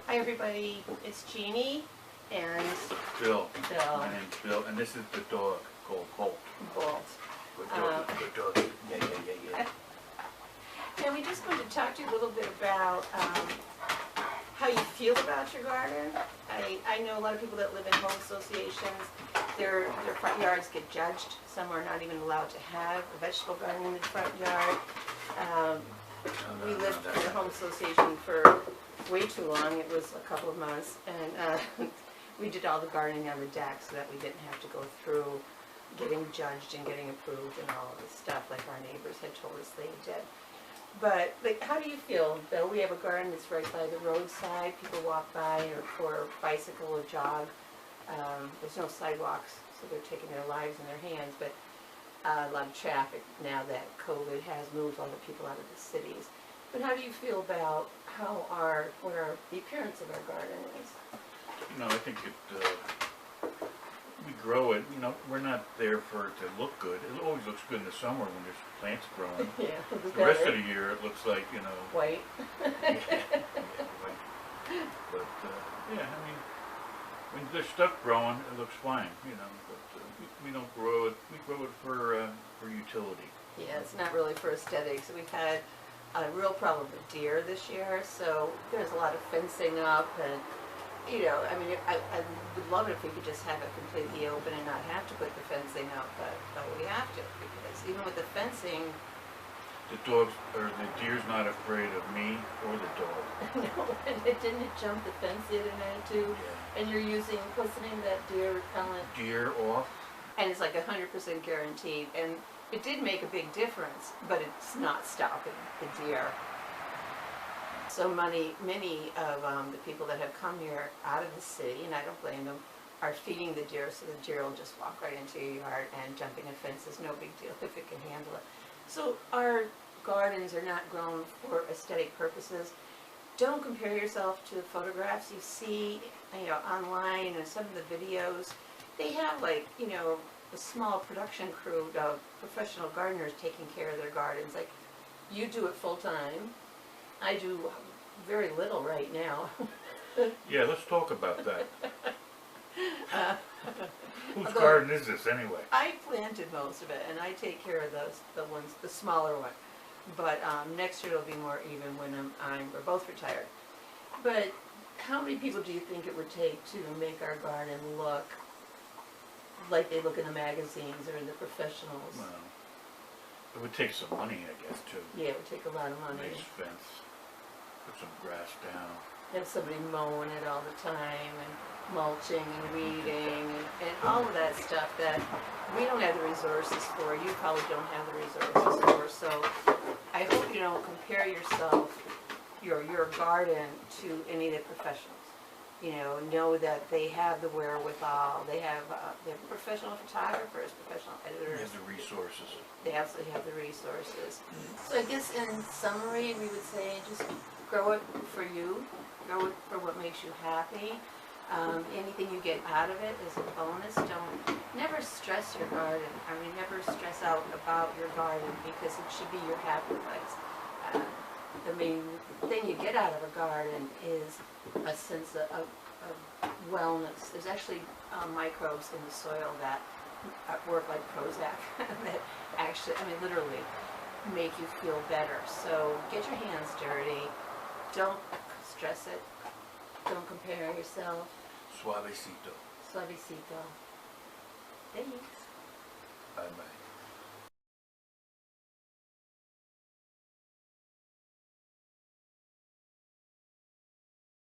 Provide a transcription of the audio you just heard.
Hi everybody, it's Jeanne and Bill. Bill. My name's Bill, and this is the dog called Colt. Bolt. Good dog, good dog. Yeah. And we just wanted to talk to you a little bit about how you feel about your garden. I know a lot of people that live in home associations, their front yards get judged. Some are not even allowed to have a vegetable garden in the front yard. We lived in a home association for way too long. It was a couple of months, and we did all the gardening on the deck so that we didn't have to go through getting judged and getting approved and all of this stuff like our neighbors had told us they did. But like, how do you feel, Bill? We have a garden that's right by the roadside. People walk by or for bicycle or jog. There's no sidewalks, so they're taking their lives in their hands. But a lot of traffic now that COVID has moved a lot of people out of the cities. But how do you feel about what the appearance of our garden is? I think we grow it. We're not there for it to look good. It always looks good in the summer when there's plants growing. Yeah, the rest of the year it looks like, white. White. But yeah, when there's stuff growing, it looks fine. But we don't grow it. We grow it for utility. Yeah, it's not really for aesthetics. We've had a real problem with deer this year, so there's a lot of fencing up, and I would love it if we could just have it completely open and not have to put the fencing up, but we have to, because even with the fencing, the deer's not afraid of me or the dog. no, and it didn't jump the fence the other night too. Yeah. And you're using, what's the name of that deer repellent? Deer off. And it's like 100% guaranteed, and it did make a big difference, but it's not stopping the deer. So many of the people that have come here out of the city, and I don't blame them, are feeding the deer, so the deer will just walk right into your yard, and jumping a fence is no big deal if it can handle it. So our gardens are not grown for aesthetic purposes. Don't compare yourself to the photographs you see online and some of the videos. They have a small production crew of professional gardeners taking care of their gardens. Like, you do it full time. I do very little right now. Yeah, let's talk about that. Whose garden is this anyway? I planted most of it, and I take care of the smaller one. But next year it'll be more even when we're both retired. But how many people do you think it would take to make our garden look like they look in the magazines or in the professionals? Well, it would take some money, I guess, too. Yeah, it would take a lot of money. Nice fence, put some grass down. Have somebody mowing it all the time, and mulching and weeding, and all of that stuff that we don't have the resources for. You probably don't have the resources for. So I hope you don't compare yourself, your garden, to any of the professionals. Know that they have the wherewithal. They have professional photographers, professional editors. They have the resources. They absolutely have the resources. So I guess in summary, we would say just grow it for you. Grow it for what makes you happy. Anything you get out of it is a bonus. Never stress your garden. Never stress out about your garden, because it should be your happy place. The main thing you get out of a garden is a sense of wellness. There's actually microbes in the soil that work like Prozac that actually, literally make you feel better. So get your hands dirty. Don't stress it. Don't compare yourself. Suavecito. Suavecito. Thanks. Bye-bye.